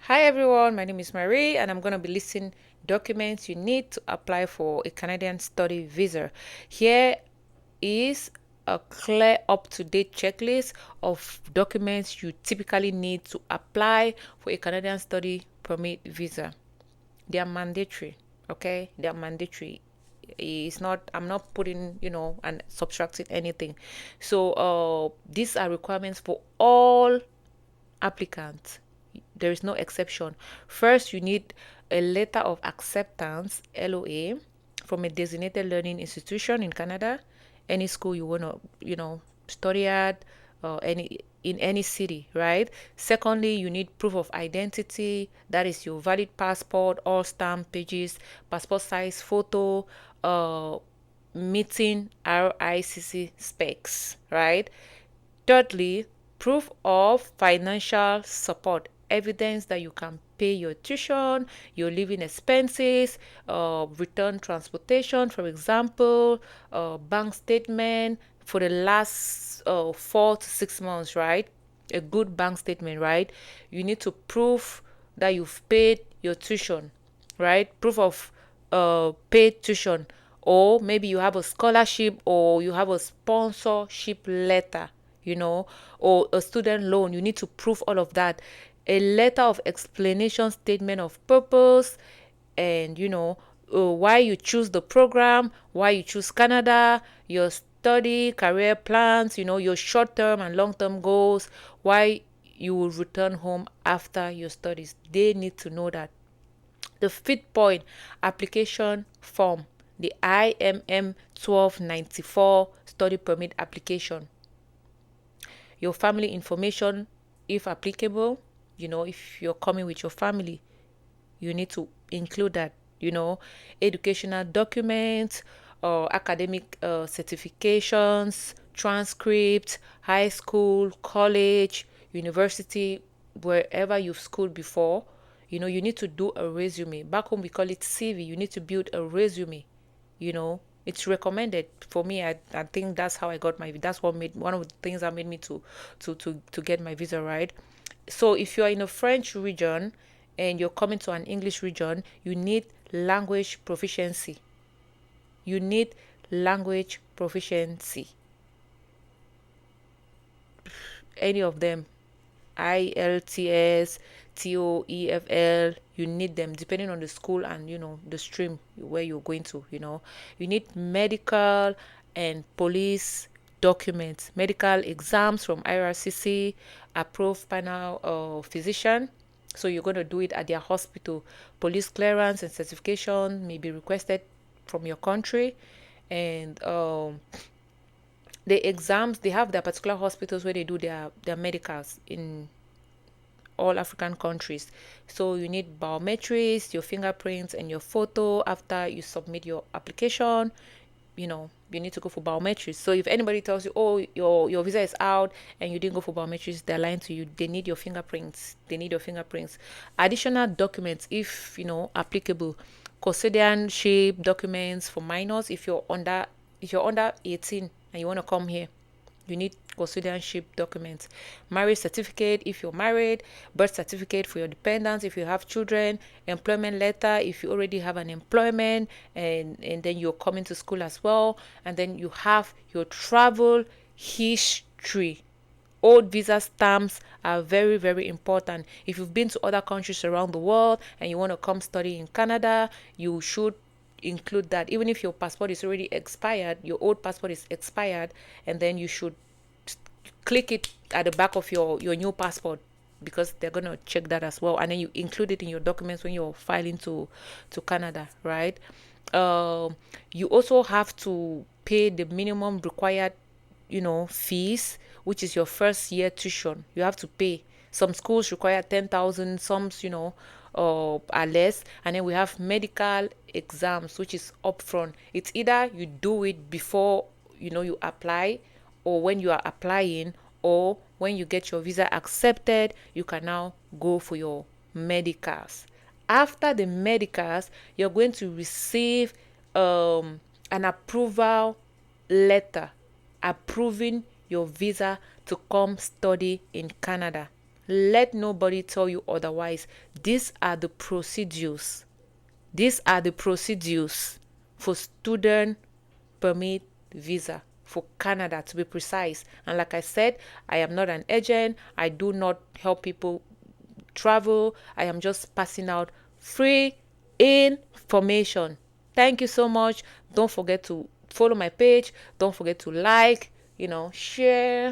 Hi everyone, my name is Marie and I'm going to be listing documents you need to apply for a Canadian study visa. Here is a clear up-to-date checklist of documents you typically need to apply for a Canadian study permit visa. They are mandatory, okay? They are mandatory. It's not, I'm not putting, and subtracting anything. So these are requirements for all applicants. There is no exception. First, you need a letter of acceptance, LOA, from a designated learning institution in Canada, any school you want to, study at, any in any city, right? Secondly, you need proof of identity, that is your valid passport, all stamp pages, passport size photo, meeting RICC specs, right? Thirdly, proof of financial support, evidence that you can pay your tuition, your living expenses, return transportation, for example, bank statement for the last 4 to 6 months, right? A good bank statement, right? You need to prove that you've paid your tuition, right? Proof of paid tuition, or maybe you have a scholarship or you have a sponsorship letter, or a student loan. You need to prove all of that. A letter of explanation, statement of purpose, and why you choose the program, why you choose Canada, your study, career plans, your short term and long term goals, why you will return home after your studies. They need to know that. The fifth point, application form, the IMM 1294 study permit application. Your family information, if applicable, if you're coming with your family, you need to include that, educational documents or academic certifications, transcripts, high school, college, university, wherever you've schooled before. You need to do a resume. Back home we call it CV. You need to build a resume. It's recommended for me. I think that's how I got that's what made one of the things that made me to get my visa, right? So if you're in a French region and you're coming to an English region, you need language proficiency. You need language proficiency. Any of them, IELTS, TOEFL, you need them depending on the school and the stream where you're going to. You need medical and police documents, medical exams from IRCC, approved panel physician. So you're going to do it at their hospital. Police clearance and certification may be requested from your country, and the exams, they have their particular hospitals where they do their medicals in all African countries. So you need biometrics, your fingerprints, and your photo after you submit your application. You need to go for biometrics. So if anybody tells you, oh, your visa is out and you didn't go for biometrics, they're lying to you. They need your fingerprints. Additional documents, if applicable, custodianship documents for minors. If you're under 18 and you want to come here, you need custodianship documents. Marriage certificate if you're married, birth certificate for your dependents if you have children, employment letter if you already have an employment, and then you're coming to school as well, and then you have your travel history. Old visa stamps are very, very important. If you've been to other countries around the world and you want to come study in Canada, you should include that. Even if your passport is already expired, your old passport is expired, and then you should click it at the back of your new passport, because they're going to check that as well, and then you include it in your documents when you're filing to Canada, right? You also have to pay the minimum required fees, which is your first year tuition. You have to pay. Some schools require 10,000, some are less. And then we have medical exams, which is upfront. It's either you do it before you apply, or when you are applying, or when you get your visa accepted, you can now go for your medicals. After the medicals, you're going to receive an approval letter approving your visa to come study in Canada. Let nobody tell you otherwise. These are the procedures. These are the procedures for student permit visa for Canada, to be precise. And like I said, I am not an agent. I do not help people travel. I am just passing out free information. Thank you so much. Don't forget to follow my page. Don't forget to like, share.